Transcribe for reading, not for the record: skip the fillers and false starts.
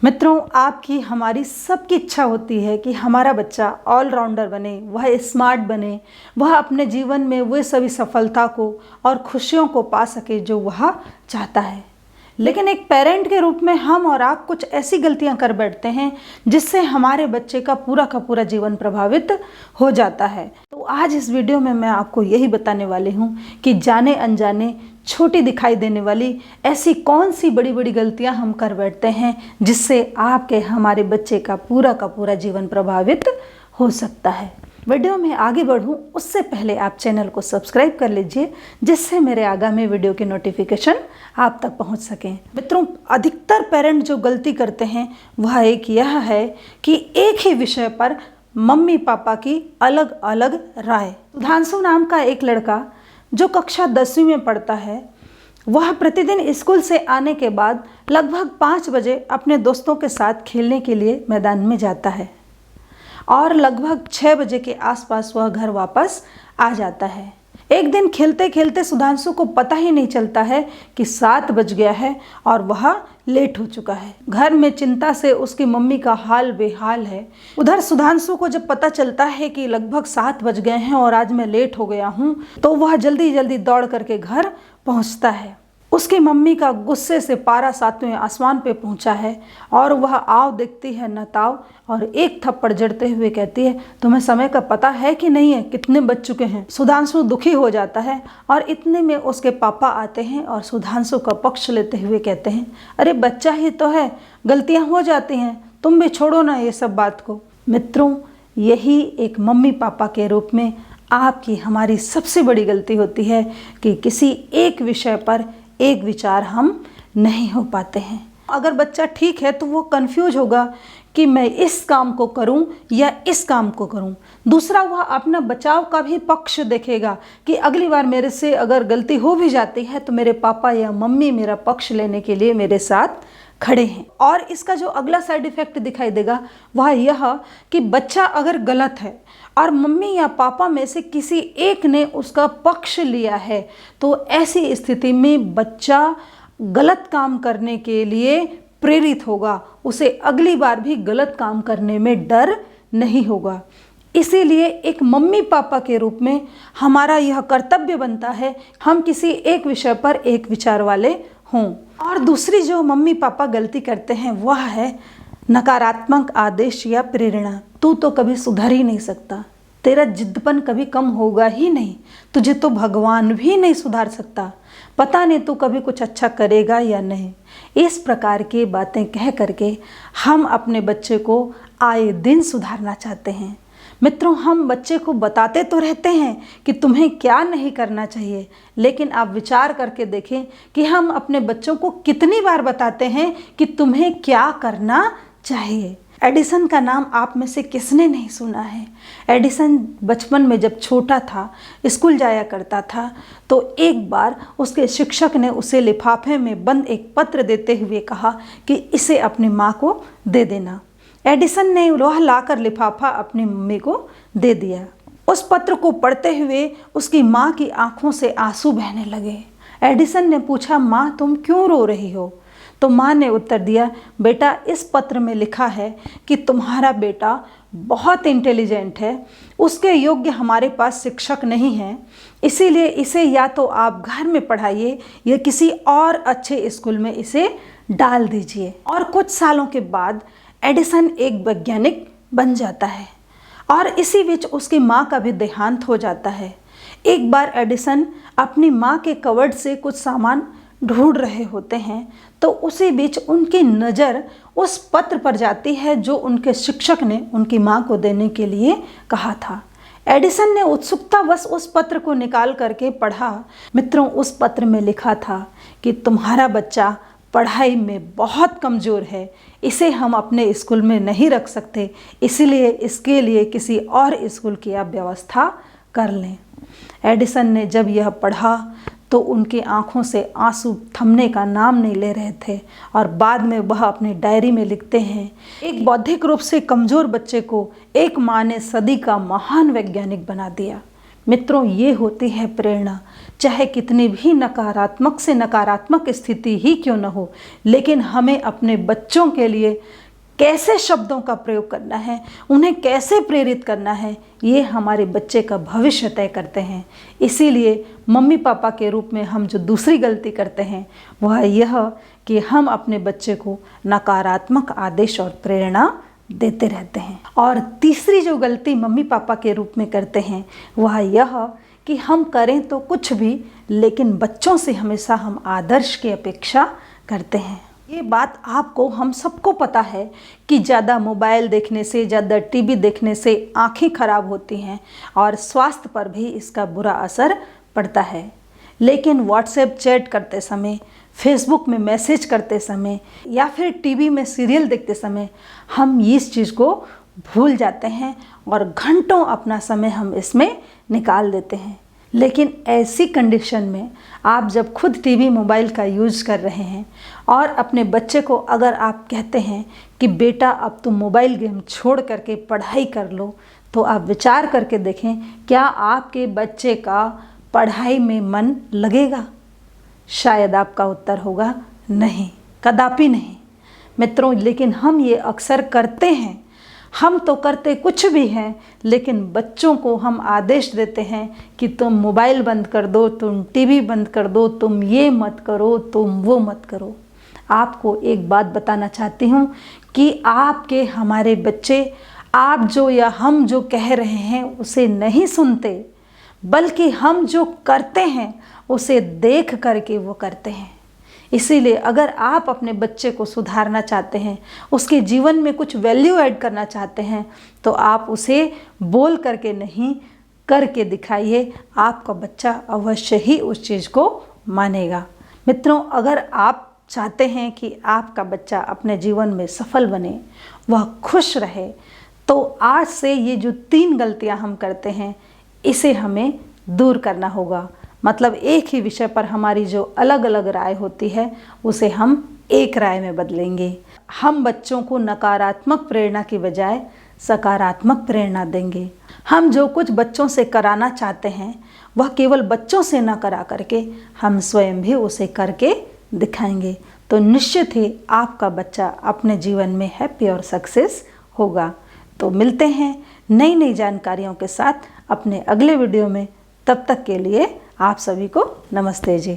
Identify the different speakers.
Speaker 1: मित्रों, आपकी हमारी सबकी इच्छा होती है कि हमारा बच्चा ऑलराउंडर बने, वह स्मार्ट बने, वह अपने जीवन में वे सभी सफलता को और खुशियों को पा सके जो वह चाहता है। लेकिन एक पेरेंट के रूप में हम और आप कुछ ऐसी गलतियां कर बैठते हैं जिससे हमारे बच्चे का पूरा जीवन प्रभावित हो जाता है। तो आज इस वीडियो में मैं आपको यही बताने वाली हूं कि जाने अनजाने छोटी दिखाई देने वाली ऐसी कौन सी बड़ी बड़ी गलतियां हम कर बैठते हैं जिससे आपके हमारे बच्चे का पूरा जीवन प्रभावित हो सकता है। वीडियो में आगे बढ़ूं उससे पहले आप चैनल को सब्सक्राइब कर लीजिए जिससे मेरे आगामी वीडियो की नोटिफिकेशन आप तक पहुंच सके। मित्रों, अधिकतर पेरेंट जो गलती करते हैं वह एक यह है कि एक ही विषय पर मम्मी पापा की अलग अलग राय। सुधांशु नाम का एक लड़का जो कक्षा 10वीं में पढ़ता है, वह प्रतिदिन स्कूल से आने के बाद लगभग 5 बजे अपने दोस्तों के साथ खेलने के लिए मैदान में जाता है और लगभग 6 बजे के आसपास वह घर वापस आ जाता है। एक दिन खेलते खेलते सुधांशु को पता ही नहीं चलता है कि 7 बज गया है और वह लेट हो चुका है। घर में चिंता से उसकी मम्मी का हाल बेहाल है। उधर सुधांशु को जब पता चलता है कि लगभग 7 बज गए हैं और आज मैं लेट हो गया हूँ, तो वह जल्दी दौड़ करके घर पहुँचता है। उसकी मम्मी का गुस्से से पारा 7वें आसमान पे पहुंचा है और वह आव देखती है न ताव और एक थप्पड़ जड़ते हुए कहती है, तुम्हें समय का पता है कि नहीं है, कितने बज चुके हैं। सुधांशु दुखी हो जाता है और इतने में उसके पापा आते हैं और सुधांशु का पक्ष लेते हुए कहते हैं, अरे बच्चा ही तो है, गलतियां हो जाती हैं, तुम भी छोड़ो ना ये सब बात को। मित्रों, यही एक मम्मी पापा के रूप में आपकी हमारी सबसे बड़ी गलती होती है कि किसी एक विषय पर एक विचार हम नहीं हो पाते हैं। अगर बच्चा ठीक है तो वो कंफ्यूज होगा कि मैं इस काम को करूं या इस काम को करूं। दूसरा, वह अपना बचाव का भी पक्ष देखेगा कि अगली बार मेरे से अगर गलती हो भी जाती है तो मेरे पापा या मम्मी मेरा पक्ष लेने के लिए मेरे साथ खड़े हैं। और इसका जो अगला साइड इफेक्ट दिखाई देगा वह यह कि बच्चा अगर गलत है और मम्मी या पापा में से किसी एक ने उसका पक्ष लिया है तो ऐसी स्थिति में बच्चा गलत काम करने के लिए प्रेरित होगा, उसे अगली बार भी गलत काम करने में डर नहीं होगा। इसीलिए एक मम्मी पापा के रूप में हमारा यह कर्तव्य बनता है हम किसी एक विषय पर एक विचार वाले हों। और दूसरी जो मम्मी पापा गलती करते हैं वह है नकारात्मक आदेश या प्रेरणा। तू तो कभी सुधर ही नहीं सकता, तेरा जिद्दपन कभी कम होगा ही नहीं, तुझे तो भगवान भी नहीं सुधार सकता, पता नहीं तू कभी कुछ अच्छा करेगा या नहीं। इस प्रकार की बातें कह करके हम अपने बच्चे को आए दिन सुधारना चाहते हैं। मित्रों, हम बच्चे को बताते तो रहते हैं कि तुम्हें क्या नहीं करना चाहिए, लेकिन आप विचार करके देखें कि हम अपने बच्चों को कितनी बार बताते हैं कि तुम्हें क्या करना चाहिए। एडिसन का नाम आप में से किसने नहीं सुना है। एडिसन बचपन में जब छोटा था, स्कूल जाया करता था, तो एक बार उसके शिक्षक ने उसे लिफाफे में बंद एक पत्र देते हुए कहा कि इसे अपनी माँ को दे देना। एडिसन ने वह लाकर लिफाफा अपनी मम्मी को दे दिया। उस पत्र को पढ़ते हुए उसकी माँ की आंखों से आंसू बहने लगे। एडिसन ने पूछा, माँ तुम क्यों रो रही हो? तो माँ ने उत्तर दिया, बेटा इस पत्र में लिखा है कि तुम्हारा बेटा बहुत इंटेलिजेंट है, उसके योग्य हमारे पास शिक्षक नहीं हैं, इसीलिए इसे या तो आप घर में पढ़ाइए या किसी और अच्छे स्कूल में इसे डाल दीजिए। और कुछ सालों के बाद एडिसन एक वैज्ञानिक बन जाता है और इसी बीच उसकी माँ का भी देहांत हो जाता है। एक बार एडिसन अपनी माँ के कबर्ड से कुछ सामान ढूंढ रहे होते हैं तो उसी बीच उनकी नज़र उस पत्र पर जाती है जो उनके शिक्षक ने उनकी माँ को देने के लिए कहा था। एडिसन ने उत्सुकतावश उस पत्र को निकाल करके पढ़ा। मित्रों, उस पत्र में लिखा था कि तुम्हारा बच्चा पढ़ाई में बहुत कमज़ोर है, इसे हम अपने स्कूल में नहीं रख सकते, इसलिए इसके लिए किसी और स्कूल की आप व्यवस्था कर लें। एडिसन ने जब यह पढ़ा तो उनकी आंखों से आंसू थमने का नाम नहीं ले रहे थे और बाद में वह अपनी डायरी में लिखते हैं, एक बौद्धिक रूप से कमज़ोर बच्चे को एक माँ ने सदी का महान वैज्ञानिक बना दिया। मित्रों, ये होती है प्रेरणा। चाहे कितनी भी नकारात्मक से नकारात्मक स्थिति ही क्यों न हो, लेकिन हमें अपने बच्चों के लिए कैसे शब्दों का प्रयोग करना है, उन्हें कैसे प्रेरित करना है, ये हमारे बच्चे का भविष्य तय करते हैं। इसीलिए मम्मी पापा के रूप में हम जो दूसरी गलती करते हैं वह यह कि हम अपने बच्चे को नकारात्मक आदेश और प्रेरणा देते रहते हैं। और तीसरी जो गलती मम्मी पापा के रूप में करते हैं वह यह कि हम करें तो कुछ भी, लेकिन बच्चों से हमेशा हम आदर्श की अपेक्षा करते हैं। ये बात आपको, हम सबको पता है कि ज़्यादा मोबाइल देखने से, ज़्यादा टीवी देखने से आँखें खराब होती हैं और स्वास्थ्य पर भी इसका बुरा असर पड़ता है। लेकिन व्हाट्सएप चैट करते समय, फेसबुक में मैसेज करते समय या फिर टीवी में सीरियल देखते समय हम इस चीज़ को भूल जाते हैं और घंटों अपना समय हम इसमें निकाल देते हैं। लेकिन ऐसी कंडीशन में आप जब खुद टीवी मोबाइल का यूज़ कर रहे हैं और अपने बच्चे को अगर आप कहते हैं कि बेटा अब तुम मोबाइल गेम छोड़ करके पढ़ाई कर लो, तो आप विचार करके देखें, क्या आपके बच्चे का पढ़ाई में मन लगेगा? शायद आपका उत्तर होगा नहीं, कदापि नहीं। मित्रों, लेकिन हम ये अक्सर करते हैं। हम तो करते कुछ भी हैं, लेकिन बच्चों को हम आदेश देते हैं कि तुम मोबाइल बंद कर दो, तुम टीवी बंद कर दो, तुम ये मत करो, तुम वो मत करो। आपको एक बात बताना चाहती हूँ कि आपके, हमारे बच्चे आप जो या हम जो कह रहे हैं उसे नहीं सुनते, बल्कि हम जो करते हैं उसे देख करके वो करते हैं। इसीलिए अगर आप अपने बच्चे को सुधारना चाहते हैं, उसके जीवन में कुछ वैल्यू ऐड करना चाहते हैं, तो आप उसे बोल करके नहीं, करके दिखाइए। आपका बच्चा अवश्य ही उस चीज़ को मानेगा। मित्रों, अगर आप चाहते हैं कि आपका बच्चा अपने जीवन में सफल बने, वह खुश रहे, तो आज से ये जो 3 गलतियां हम करते हैं इसे हमें दूर करना होगा। मतलब एक ही विषय पर हमारी जो अलग अलग राय होती है उसे हम एक राय में बदलेंगे। हम बच्चों को नकारात्मक प्रेरणा की बजाय सकारात्मक प्रेरणा देंगे। हम जो कुछ बच्चों से कराना चाहते हैं वह केवल बच्चों से न करा करके हम स्वयं भी उसे करके दिखाएंगे, तो निश्चित ही आपका बच्चा अपने जीवन में हैप्पी और सक्सेस होगा। तो मिलते हैं नई नई जानकारियों के साथ अपने अगले वीडियो में। तब तक के लिए आप सभी को नमस्ते जी।